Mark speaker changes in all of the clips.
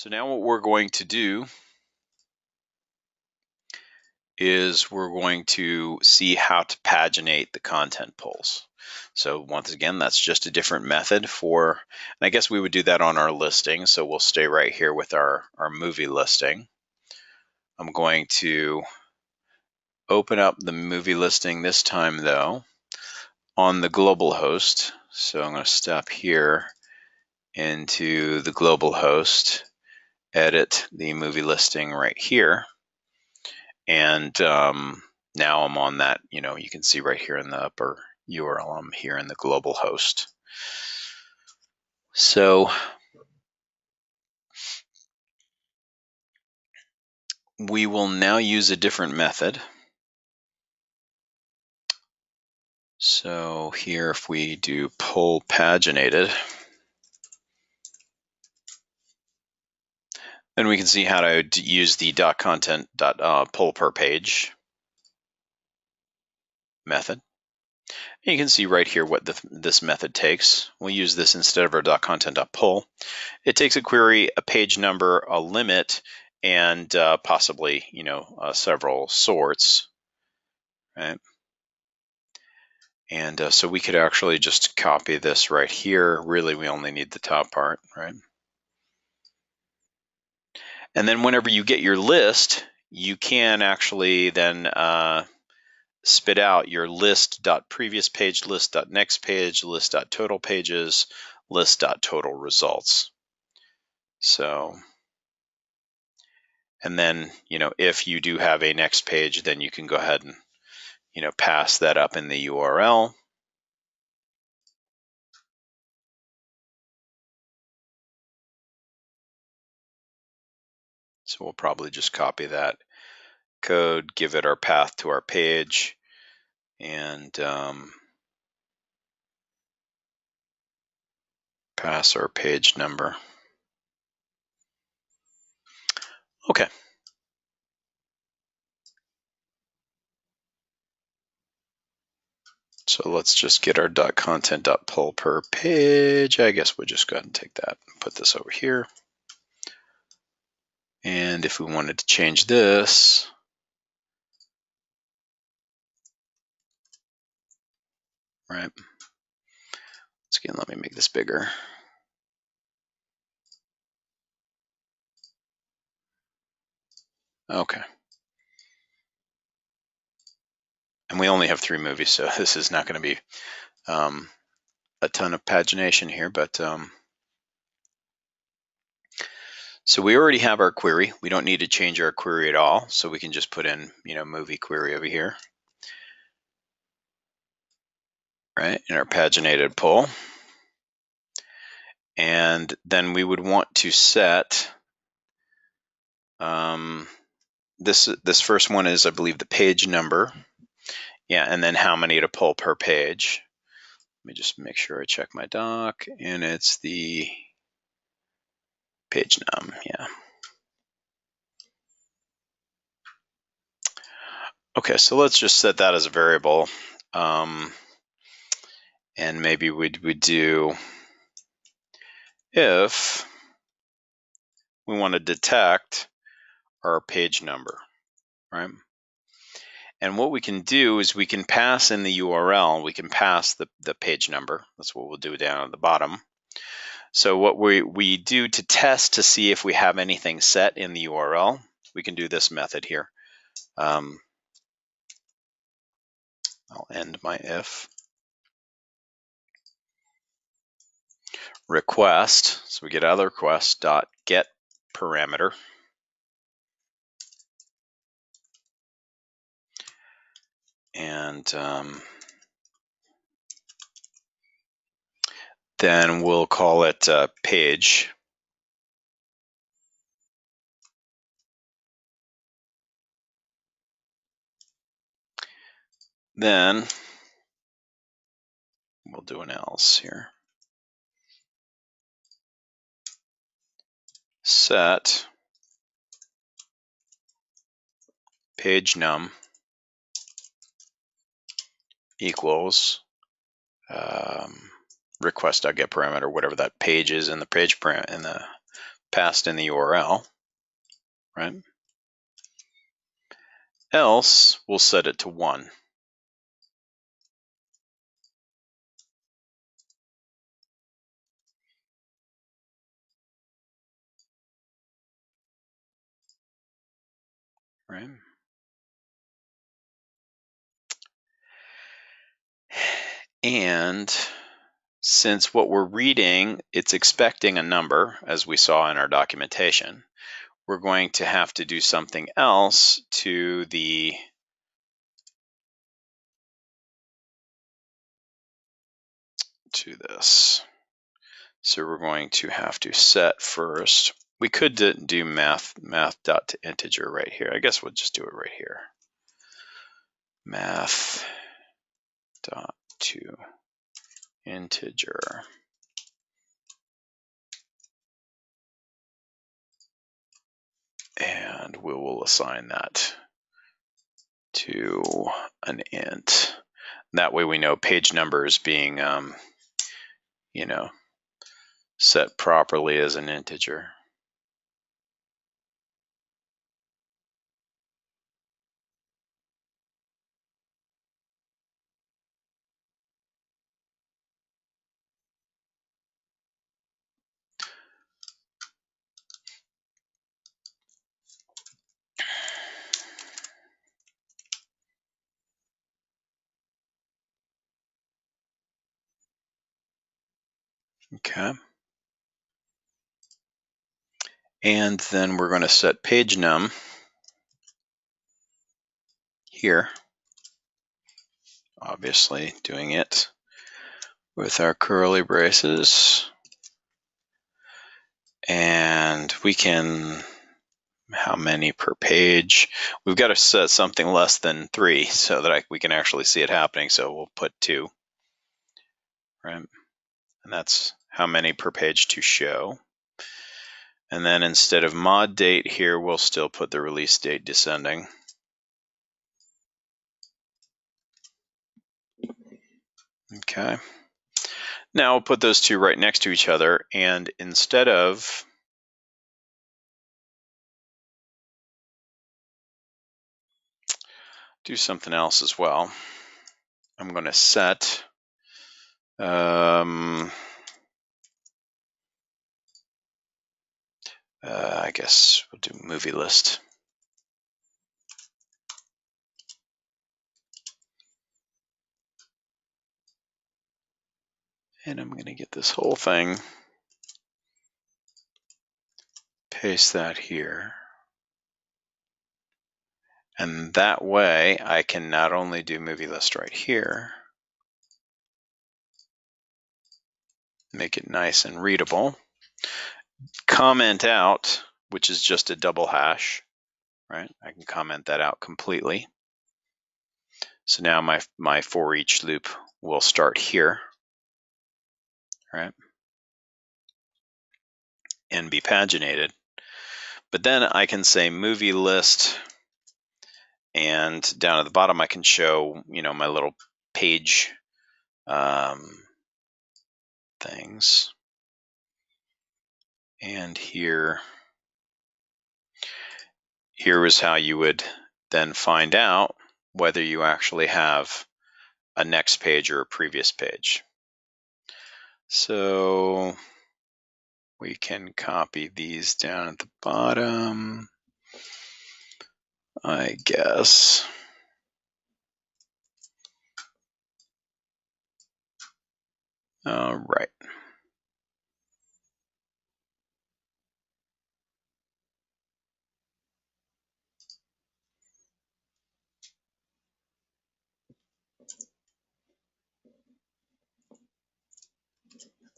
Speaker 1: So now what we're going to do is we're going to see how to paginate the content polls. So once again, that's just a different method for, and I guess we would do that on our listing. So we'll stay right here with our movie listing. I'm going to open up the movie listing this time though on the global host. So I'm going to step here into the global host, edit the movie listing right here. And now I'm on that, you can see right here in the upper URL, I'm here in the global host. So we will now use a different method. So here, if we do poll paginated, then we can see how to use the .content.poll per page method. And you can see right here what this method takes. We'll use this instead of our .content.poll. It takes a query, a page number, a limit, and possibly, several sorts, right? And so we could actually just copy this right here. Really, we only need the top part, right? And then whenever you get your list, you can actually then spit out your list.previous page, list.next page, list.total pages, list.total results. So, and then, if you do have a next page, then you can go ahead and, pass that up in the URL. So we'll probably just copy that code, give it our path to our page, and pass our page number. Okay. So let's just get our .content.poll per page. I guess we'll just go ahead and take that and put this over here. And if we wanted to change this, right? Once again, let me make this bigger. Okay. And we only have 3 movies, so this is not going to be a ton of pagination here, but so we already have our query. We don't need to change our query at all, so we can just put in, movie query over here, right, in our paginated poll. And then we would want to set this first one is, I believe, the page number. Yeah, and then how many to pull per page. Let me just make sure I check my doc, and it's the page num, yeah. Okay, so let's just set that as a variable. And maybe we'd do if we want to detect our page number, right? And what we can do is we can pass in the URL, we can pass the page number. That's what we'll do down at the bottom. So what we do to test to see if we have anything set in the URL, we can do this method here. I'll end my if. Request, so we get other request dot get parameter. And then we'll call it page. Then we'll do an else here. Set page num equals request.getParameter, whatever that page is in the page passed in the URL, right? Else, we'll set it to 1. Right? And since what we're reading, it's expecting a number, as we saw in our documentation, we're going to have to do something else to this. So we're going to have to set first. We could do math dot to integer right here. I guess we'll just do it right here. Math dot to integer. And we will assign that to an int. That way we know page number is being, set properly as an integer. Okay. And then we're going to set page num here. Obviously doing it with our curly braces. And we can, how many per page? We've got to set something less than 3 so that we can actually see it happening. So we'll put 2, right? And that's how many per page to show. And then instead of mod date here, we'll still put the release date descending. Okay. Now we'll put those two right next to each other, and instead of do something else as well. I'm going to set I guess we'll do movie list. And I'm going to get this whole thing, paste that here. And that way I can not only do movie list right here, make it nice and readable, comment out, which is just a double hash, right? I can comment that out completely. So now my for each loop will start here, right? And be paginated. But then I can say movie list, and down at the bottom I can show, my little page things. And here is how you would then find out whether you actually have a next page or a previous page. So we can copy these down at the bottom, I guess. All right.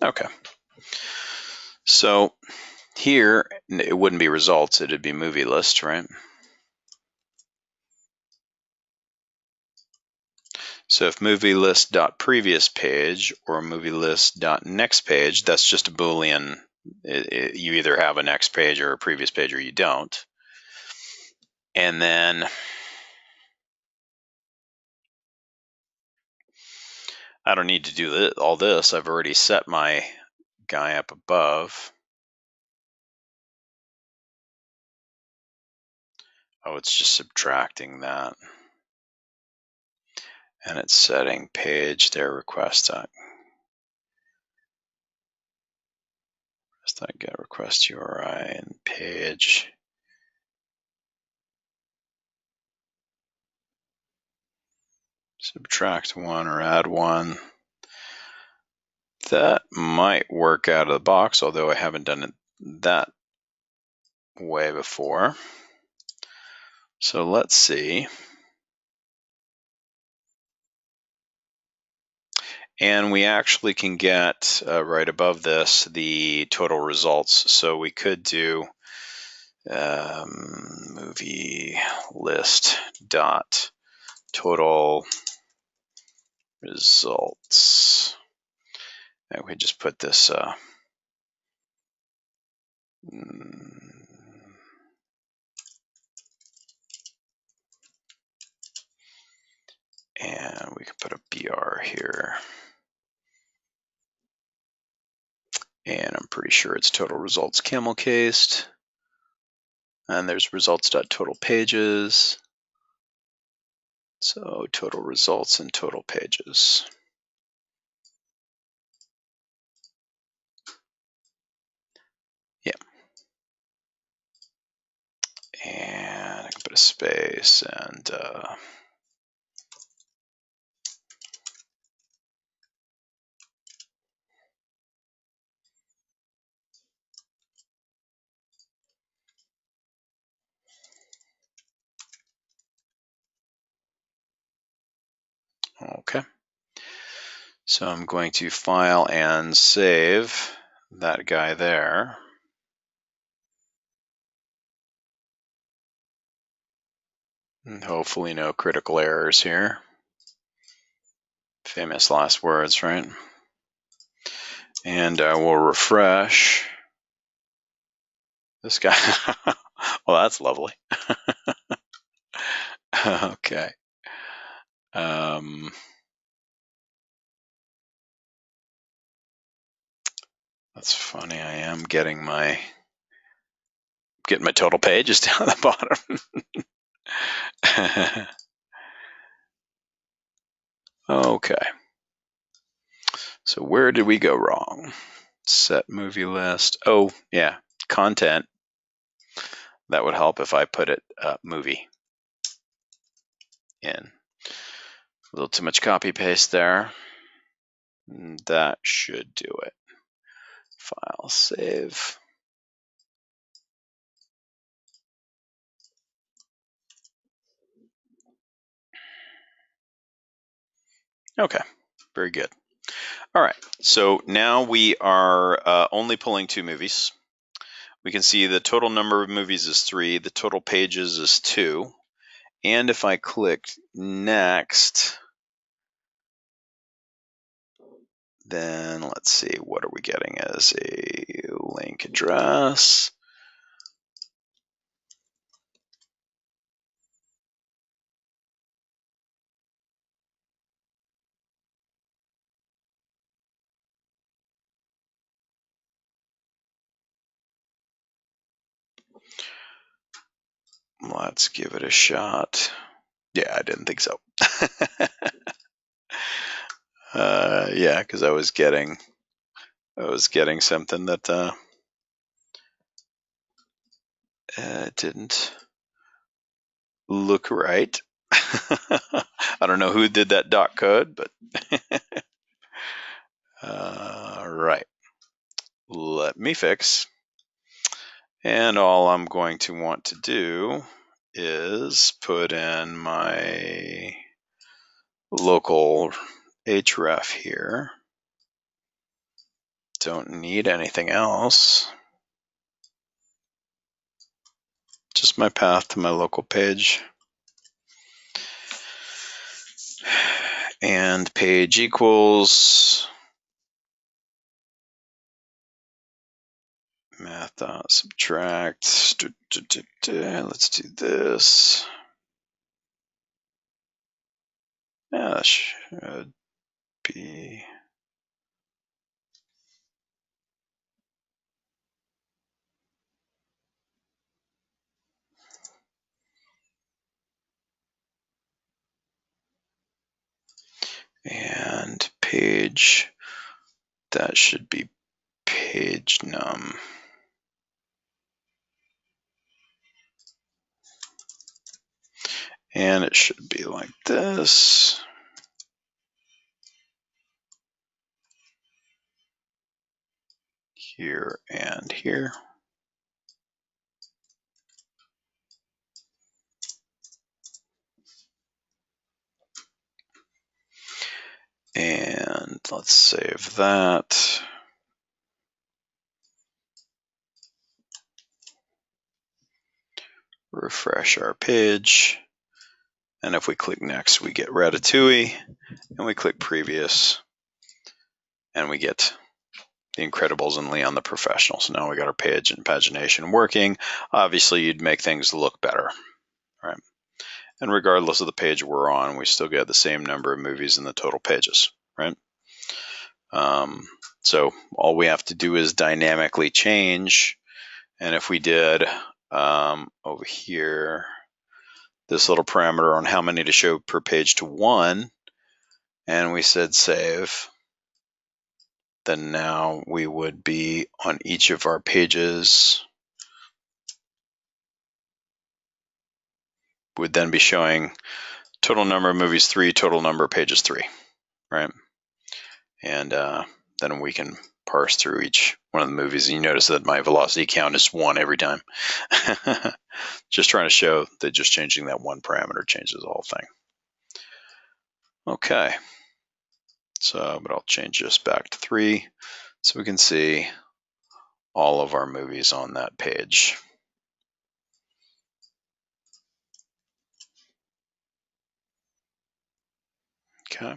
Speaker 1: Okay. So here, it wouldn't be results, it'd be movie list, right? So if movie list dot previous page or movie list dot next page, that's just a Boolean. You either have a next page or a previous page or you don't. And then I don't need to do all this. I've already set my guy up above. Oh, it's just subtracting that. And it's setting page there request get request URI and page. Subtract one or add one. That might work out of the box, although I haven't done it that way before. So let's see. And we actually can get right above this the total results. So we could do movie list dot total results. And we just put this and we can put a BR here. And I'm pretty sure it's total results camel cased. And there's results.total pages. So total results and total pages. Yeah. And I can put a space and okay. So I'm going to file and save that guy there. And hopefully no critical errors here. Famous last words, right? And I will refresh this guy. Well, that's lovely. Okay. That's funny. I am getting my total pages down at the bottom. Okay. So where did we go wrong? Set movie list. Oh, yeah. Content. That would help if I put it movie in. A little too much copy paste there. That should do it. File, save. Okay, very good. All right, so now we are only pulling 2 movies. We can see the total number of movies is 3, the total pages is 2. And if I click next, then let's see, what are we getting as a link address? Let's give it a shot. Yeah, I didn't think so. Yeah, because I was getting something that didn't look right. I don't know who did that dot code, but right. Let me fix. And all I'm going to want to do is put in my local href here. Don't need anything else. Just my path to my local page. And page equals math.subtract. Let's do this. Yeah, that should be. page. That should be page num. And it should be like this. Here and here. And let's save that. Refresh our page. And if we click next, we get Ratatouille. And we click previous. And we get The Incredibles and Leon the Professional. So now we got our page and pagination working. Obviously, you'd make things look better. Right? And regardless of the page we're on, we still get the same number of movies in the total pages. Right? So all we have to do is dynamically change. And if we did over here, this little parameter on how many to show per page to 1, and we said save, then now we would be on each of our pages, would then be showing total number of movies 3, total number of pages 3, right? And then we can parse through each one of the movies. And you notice that my velocity count is 1 every time. Just trying to show that just changing that one parameter changes the whole thing. Okay. So, but I'll change this back to 3 so we can see all of our movies on that page. Okay.